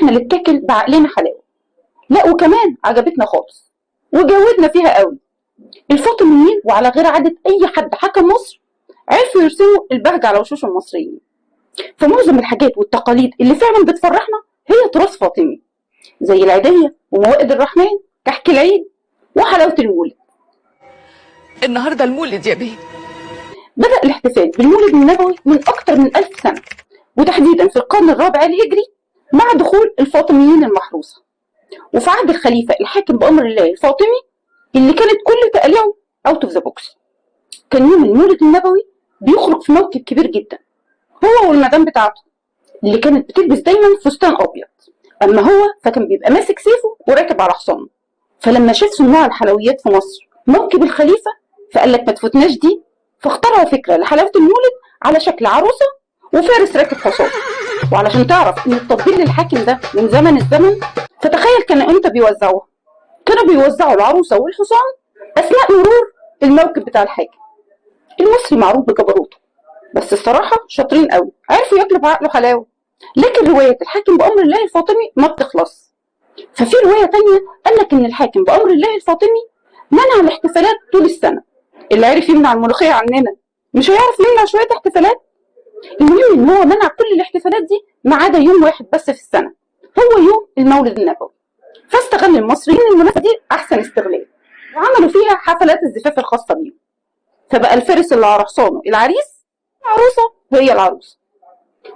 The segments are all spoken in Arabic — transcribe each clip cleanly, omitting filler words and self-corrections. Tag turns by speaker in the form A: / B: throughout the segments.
A: احنا اللي اتاكل بعقلنا حلاوه. لا وكمان عجبتنا خالص وجودنا فيها قوي. الفاطميين وعلى غير عاده اي حد حكم مصر عرفوا يرسموا البهجه على وشوش المصريين. فمعظم الحاجات والتقاليد اللي فعلا بتفرحنا هي تراث فاطمي، زي العيديه وموائد الرحمن، كحك العيد، وحلاوه المولد.
B: النهارده المولد يا بيه.
A: بدأ الاحتفال بالمولد النبوي من أكثر من 1000 سنة، وتحديدا في القرن الرابع الهجري مع دخول الفاطميين المحروسة، وفي عهد الخليفة الحاكم بأمر الله الفاطمي اللي كانت كل تقاليعه أوت اوف ذا بوكس. كان يوم المولد النبوي بيخرج في موكب كبير جدا، هو والمدام بتاعته اللي كانت بتلبس دايما فستان أبيض، أما هو فكان بيبقى ماسك سيفه وراكب على حصانه. فلما شاف صناع الحلويات في مصر موكب الخليفة فقال لك ما تفوتناش دي، فاخترعوا فكرة لحلاوة المولد على شكل عروسة وفارس راكب حصان. وعلشان تعرف ان التطبيل للحاكم ده من زمن الزمن، فتخيل كانوا امتى بيوزعوها. كانوا بيوزعوا العروسة والحصان اثناء مرور الموكب بتاع الحاكم. المصري معروف بجبروته، بس الصراحة شاطرين قوي، عرفوا ياكلوا بعقله حلاوة. لكن رواية الحاكم بأمر الله الفاطمي ما بتخلص. ففي رواية تانية قال لك ان الحاكم بأمر الله الفاطمي منع الاحتفالات طول السنة. اللي عرف يمنع الملوخية عننا مش هيعرف يمنع شوية احتفالات. المهم ان هو منع كل الاحتفالات دي ما عدا يوم واحد بس في السنة، هو يوم المولد النبوي. فاستغل المصريين المناسبة دي احسن استغلال، وعملوا فيها حفلات الزفاف الخاصة بيهم. فبقى الفارس اللي على حصانه العريس، العروسة وهي العروسة.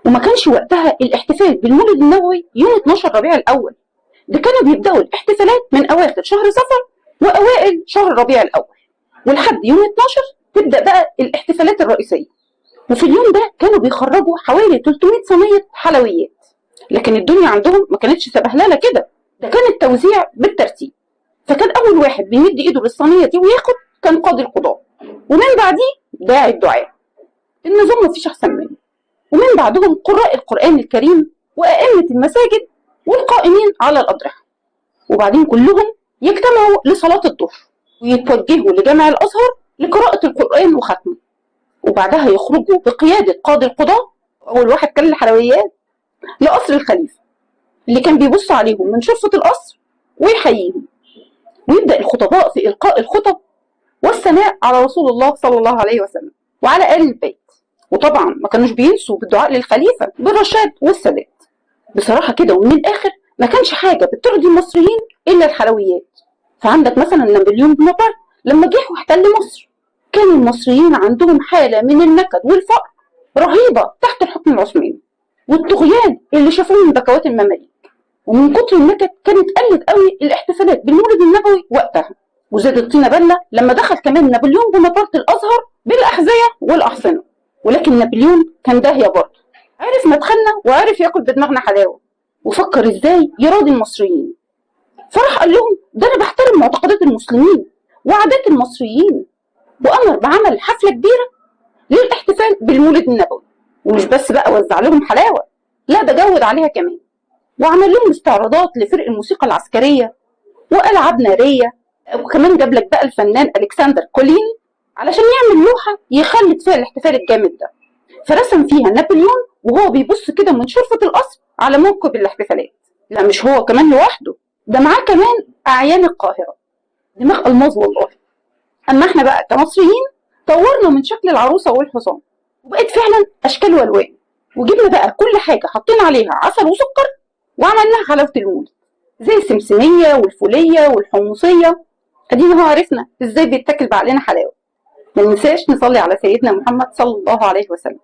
A: وما كانش وقتها الاحتفال بالمولد النبوي يوم 12 ربيع الاول، ده كانوا بيبدأوا الاحتفالات من اواخر شهر صفر واوائل شهر ربيع الاول، ولحد يوم 12 تبدأ بقى الاحتفالات الرئيسية. وفي اليوم ده كانوا بيخرجوا حوالي 300 صينية حلويات. لكن الدنيا عندهم ما كانتش سبهلله كده، ده كان التوزيع بالترتيب. فكان أول واحد بيمد إيده للصينية دي وياخد كان قاضي القضاء، ومن بعديه داعي الدعاء. النظام مفيش أحسن منه. ومن بعدهم قراء القرآن الكريم وأئمة المساجد والقائمين على الأضرحة. وبعدين كلهم يجتمعوا لصلاة الظهر ويتوجهوا لجامع الأزهر لقراءة القرآن وختمه. وبعدها يخرجوا بقيادة قاضي القضاء، أول واحد كان الحلويات، لقصر الخليفة اللي كان بيبص عليهم من شرفة القصر ويحييهم. ويبدأ الخطباء في إلقاء الخطب والثناء على رسول الله صلى الله عليه وسلم وعلى آل البيت. وطبعا ما كانوش بينسوا بالدعاء للخليفة بالرشاد والسداد. بصراحة كده ومن الآخر ما كانش حاجة بترضي المصريين إلا الحلويات. فعندك مثلا نابليون بونابرت لما جه واحتل مصر، كان المصريين عندهم حالة من النكد والفقر رهيبة تحت الحكم العثماني، والطغيان اللي شافوه من بكوات المماليك. ومن كتر النكد كانت قلت قوي الاحتفالات بالمولد النبوي وقتها. وزاد الطينة بلة لما دخل كمان نابليون بونابرت الأزهر بالأحذية والأحصنة. ولكن نابليون كان داهية برضه، عرف مدخلنا وعرف ياكل بدماغنا حلاوة، وفكر ازاي يراضي المصريين. فراح قال لهم ده انا بحترم معتقدات المسلمين وعادات المصريين، وامر بعمل حفلة كبيرة للاحتفال بالمولد النبوي. ومش بس بقى وزع لهم حلاوة، لا ده جود عليها كمان، وعمل لهم استعراضات لفرق الموسيقى العسكرية والعاب نارية. وكمان جاب لك بقى الفنان الكسندر كولين علشان يعمل لوحة يخلد فيها الاحتفال الجامد ده. فرسم فيها نابليون وهو بيبص كده من شرفة القصر على موكب الاحتفالات. لا مش هو كمان لوحده، ده معاه كمان أعيان القاهرة، دماغ ألماظ والله. أما احنا بقى كمصريين طورنا من شكل العروسة والحصان وبقت فعلا أشكال وألوان، وجبنا بقى كل حاجة حطينا عليها عسل وسكر وعملناها حلاوة المولد، زي السمسمية والفولية والحمصية. ادينا هو عرفنا ازاي بيتاكل بعقلنا حلاوة. ما ننساش نصلي على سيدنا محمد صلى الله عليه وسلم.